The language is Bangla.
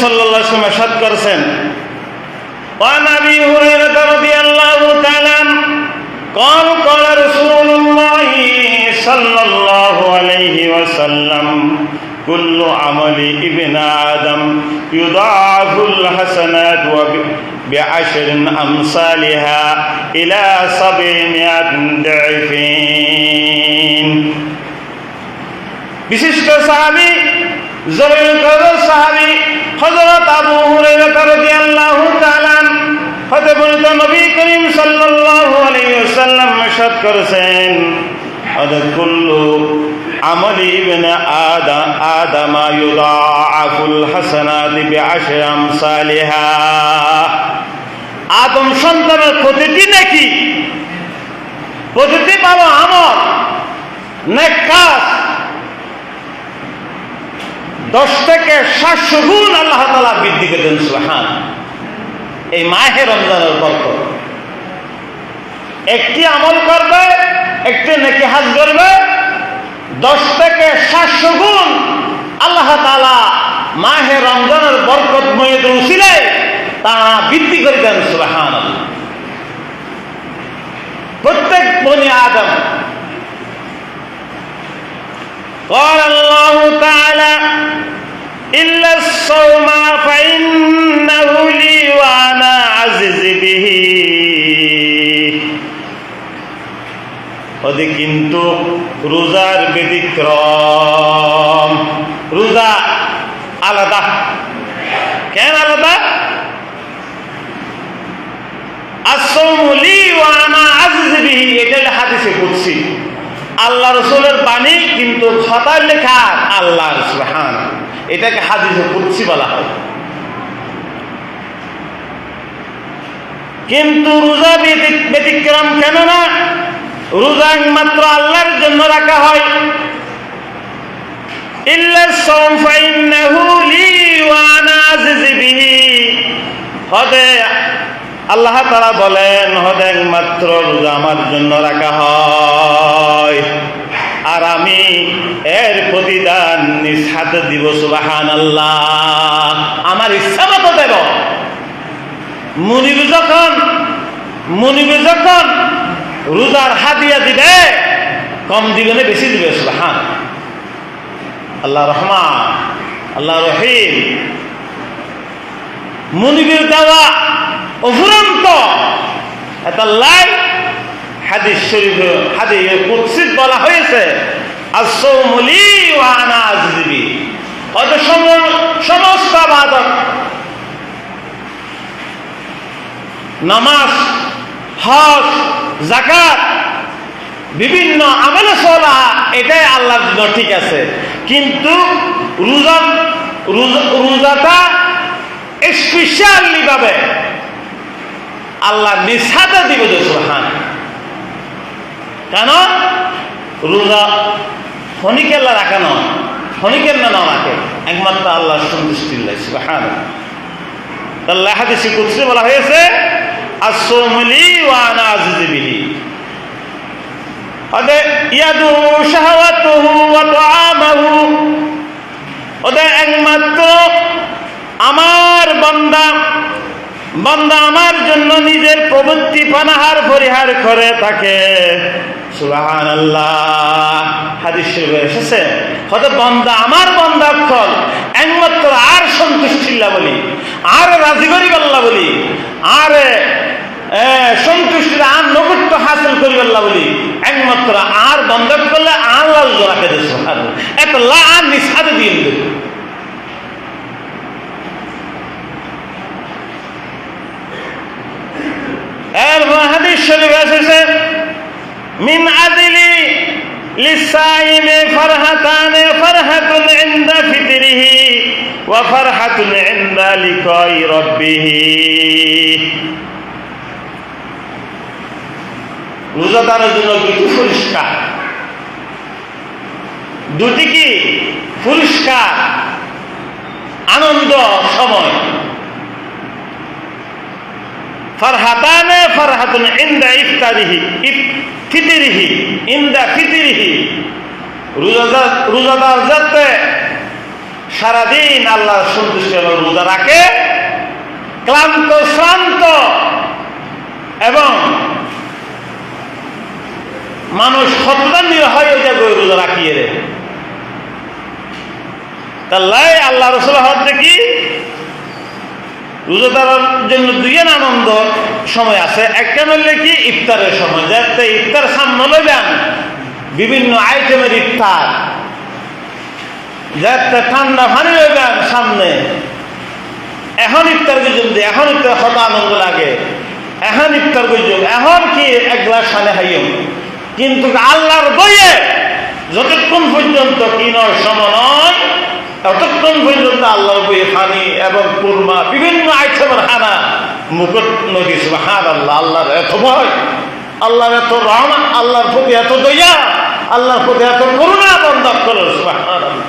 সাল্লাল্লাহু আলাইহি ওয়াসাল্লাম ইরশাদ করেছেন وعن أبي هريرة رضي الله تعالى عنه قال قال رسول الله صلى الله عليه وسلم كل عمل ابن آدم يضاعف الحسنات بعشر أمثالها إلى 700 ضعف বিশিষ্ট সাহাবী জলিল কদর সাহাবী হযরত আবু হুরায়রা রাদিয়াল্লাহু তাআলা হতে বর্ণিত নবী করিম সাল্লাল্লাহু আলাইহি ওয়াসাল্লাম ইরশাদ করেছেন কুল্লু আমলি ইবনে আদম ইউদাআফুল হাসানাতি বিআশরি আমসালিহা আদম সন্তানের প্রতিটি নেকি প্রতিটি ভালো আমল নেক কাজ 10 থেকে 700 গুণ আল্লাহ তাআলা বৃদ্ধি করে দেন সুবহানাল্লাহ। এই মাহে রমজানের বরকত একটি আমল করবে একটি নেকি হাজ করবে 10 থেকে 700 গুণ আল্লাহ তাআলা মাহে রমজানের বরকতময় উসিলায় তা বৃদ্ধি করে দেন সুবহানাল্লাহ। প্রত্যেক বনি আদম قال الله تعالى إلا الصوم فإنه لي وأنا أجزي به ওদের কিন্তু রোজার ব্যতিক্রম রোজা আলাদা কেন আলাদা আসসাওমু লি ওয়া আনা আজজি বিহি এটা হাদিসে কুদসি আল্লাহ রাসূলের বাণী কিন্তু খাতায় লেখা আল্লাহ সুবহানাহু এটাকে হাদিসে কুদসি বলা হয় কিন্তু রোজা ব্যতিক্রম কেন না রোজা মাত্র আল্লাহর জন্য রাখা হয় ইল্লা সাওম ফাইন্নাহু লি ওয়া আনা আজজি বিহি হদে আল্লাহ তাআলা বলেন হদে মাত্র রোজা আমার জন্য রাখা হয় আর আমি এর প্রতিদান নিজ হাতে দিব সুবহানাল্লাহ আমার ইচ্ছা মতো দেব মুনিব যখন রোজার হাদিয়া দিবে কম দিবে না বেশি দিবে সুবহানাল্লাহ আল্লাহ রহমান আল্লাহ রহিম মুনিবের দেওয়া অফুরন্ত এটা লাইক হাদিস শরীফে হাদিসে কুদসি বলা হয়েছে আসসাওমু লি ওয়া আনা আজজি বিহি অত সমস্ত ইবাদত নামাজ হজ যাকাত বিভিন্ন আমলে সলা এটাই আল্লাহর জন্য ঠিক আছে কিন্তু রোজাটা স্পেশালি ভাবে আল্লাহ নিজ হাতে দিবে সুবহানাল্লাহ কেন রোজা ক্ষণিকেল্লা রাখা নয় ক্ষণিকেল্লা না রাখে একমাত্র আল্লাহর সন্তুষ্টির লাগে সুবহানাল্লাহ আল্লাহ হাদিসে কুদসি বলা হয়েছে আসসাওমু লি ওয়া আনা আজজি বিহি ওদে ইয়াদু শাহওয়াতুহু ওয়া তুআমাহু ওদে একমাত্র আমার বান্দা আমার জন্য নিজের প্রবৃত্তি পানাহার পরিহার করে থাকে সুবহানাল্লাহ হাদিস শরীফে এসেছে হতে বান্দা আমার বান্দা ফল একমাত্র আর সন্তুষ্টিল্লা বলি আর রাজি করিব আল্লাহ বলি আর সন্তুষ্টির আর নৈকট্য হাসিল করিব আল্লাহ বলি একমাত্র আর বন্ধ করলে আল্লাহ রাখে দেয় সুবহানাল্লাহ এত লা আর নিসাদে দিয়ে দেবে এর হাদিস শরীফে এসেছে মিন আদিলি লিসাইমি ফারহাতানে ফারহাতুন ইনদা ফিতরিহি ওয়া ফারহাতুন ইনদা লিকাই রাব্বিহি রোজাদারের জন্য দুটি পুরস্কার দুটি কি পুরস্কার আনন্দ সময় ফারহাতানে ফারহাতুন ইনদা ইফতারিহি ফিতরিহি ইনদা ফিতরিহি রোজাদার যাতে সারাদিন আল্লাহর সন্তুষ্টি এবং রোজা রাখে, ক্লান্ত শ্রান্ত এবং মানুষ হতদান্বিত হয় ওইটা রোজা রাখিয়ে রে। তাল্লাই আল্লাহ রসুল হচ্ছে কি রোজাদারের জন্য দুইজন আনন্দ সময় আছে। একটা বললে কি ইফতারের সময়, যাতে ইফতার সামনে লইবেন বিভিন্ন আইটেমের ইফতার, যাতে ঠান্ডা পানি লইবেন সামনে। এখন ইফতার পর্যন্ত এখন ইফতার কত আনন্দ লাগে, এখন ইফতার পর্যন্ত এখন কি এক গ্লাস পানি খাইম, কিন্তু আল্লাহর বইয়ে যতক্ষণ পর্যন্ত কি নয় সময় নয় ততক্ষণ পর্যন্ত আল্লাহর বইয়ে পানি এবং কুরমা বিভিন্ন আইটেমের খানা মুকুট নদী। সুবহানাল্লাহ, আল্লাহর এত ভয়, আল্লাহর এত রহমত, আল্লাহর প্রতি এত দয়া, আল্লাহর প্রতি এত করুণা বন্ধ করো। সুবহানাল্লাহ।